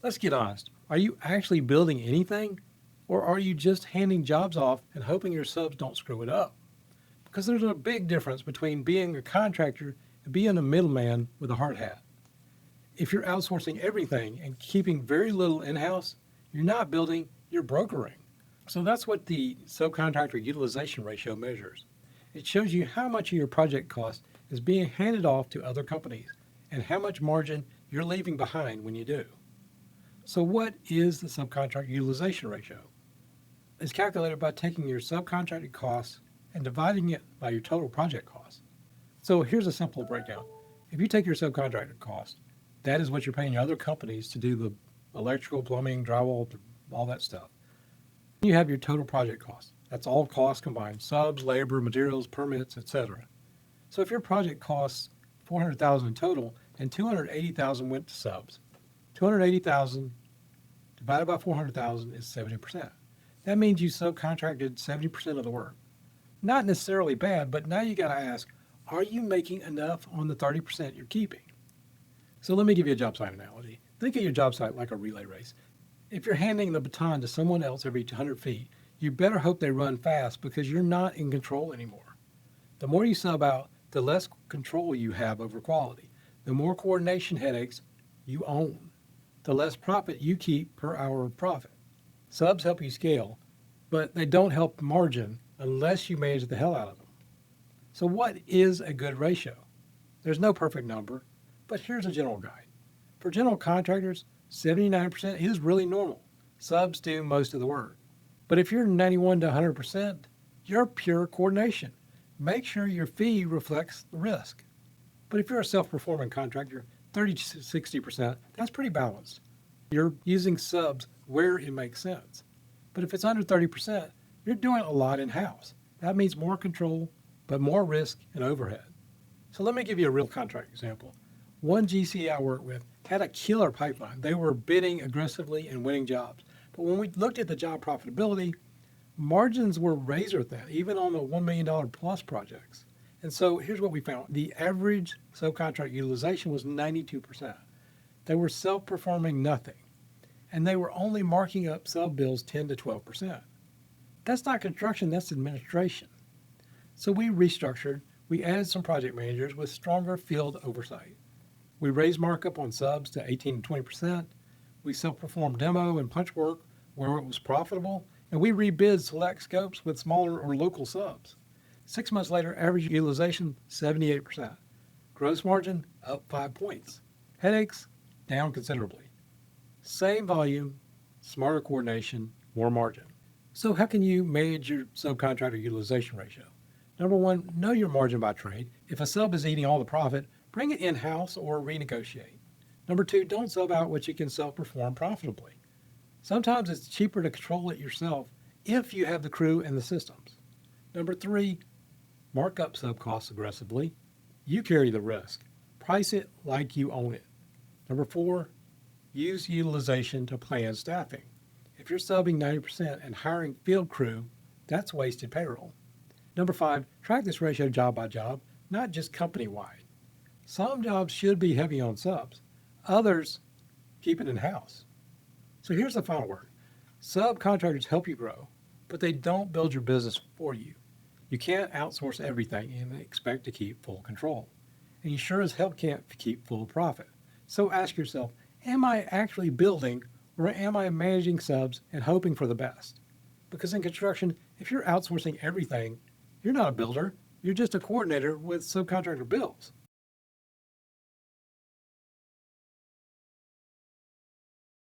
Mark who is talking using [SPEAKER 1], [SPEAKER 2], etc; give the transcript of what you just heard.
[SPEAKER 1] Let's get honest. Are you actually building anything? Or are you just handing jobs off and hoping your subs don't screw it up? Because there's a big difference between being a contractor and being a middleman with a hard hat. If you're outsourcing everything and keeping very little in-house, you're not building, you're brokering. So that's what the subcontractor utilization ratio measures. It shows you how much of your project cost is being handed off to other companies and how much margin you're leaving behind when you do. So what is the subcontractor utilization ratio? It's calculated by taking your subcontracted costs and dividing it by your total project cost. So here's a simple breakdown. If you take your subcontracted cost, that is what you're paying other companies to do the electrical, plumbing, drywall, all that stuff. You have your total project cost. That's all costs combined, subs, labor, materials, permits, etc. So if your project costs $400,000 in total and $280,000 went to subs, $280,000 divided by $400,000 is 70%. That means you subcontracted 70% of the work. Not necessarily bad, but now you got to ask, are you making enough on the 30% you're keeping? So let me give you a job site analogy. Think of your job site like a relay race. If you're handing the baton to someone else every 200 feet, you better hope they run fast because you're not in control anymore. The more you sub out, the less control you have over quality. The more coordination headaches you own, the less profit you keep per hour of profit. Subs help you scale, but they don't help margin unless you manage the hell out of them. So what is a good ratio? There's no perfect number, but here's a general guide. For general contractors, 79% is really normal. Subs do most of the work. But if you're 91 to 100%, you're pure coordination. Make sure your fee reflects the risk. But if you're a self-performing contractor, 30 to 60%, that's pretty balanced. You're using subs where it makes sense. But if it's under 30%, you're doing a lot in-house. That means more control, but more risk and overhead. So let me give you a real contract example. One GC I worked with had a killer pipeline. They were bidding aggressively and winning jobs. But when we looked at the job profitability, margins were razor thin, even on the $1 million plus projects. And so here's what we found. The average subcontract utilization was 92%. They were self-performing nothing. And they were only marking up sub bills 10 to 12%. That's not construction, that's administration. So we restructured. We added some project managers with stronger field oversight. We raised markup on subs to 18 to 20%. We self-performed demo and punch work where it was profitable. And we rebid select scopes with smaller or local subs. 6 months later, average utilization, 78%. Gross margin, up 5 points. Headaches, down considerably. Same volume, smarter coordination, more margin. So how can you manage your subcontractor utilization ratio? Number one, know your margin by trade. If a sub is eating all the profit, bring it in-house or renegotiate. Number two, don't sub out what you can self-perform profitably. Sometimes it's cheaper to control it yourself if you have the crew and the systems. Number three, mark up sub costs aggressively. You carry the risk. Price it like you own it. Number four, use utilization to plan staffing. If you're subbing 90% and hiring field crew, that's wasted payroll. Number five, track this ratio job by job, not just company-wide. Some jobs should be heavy on subs. Others, keep it in-house. So here's the final word. Subcontractors help you grow, but they don't build your business for you. You can't outsource everything and expect to keep full control. And you sure as hell can't keep full profit. So ask yourself, am I actually building or am I managing subs and hoping for the best? Because in construction, if you're outsourcing everything, you're not a builder. You're just a coordinator with subcontractor bills.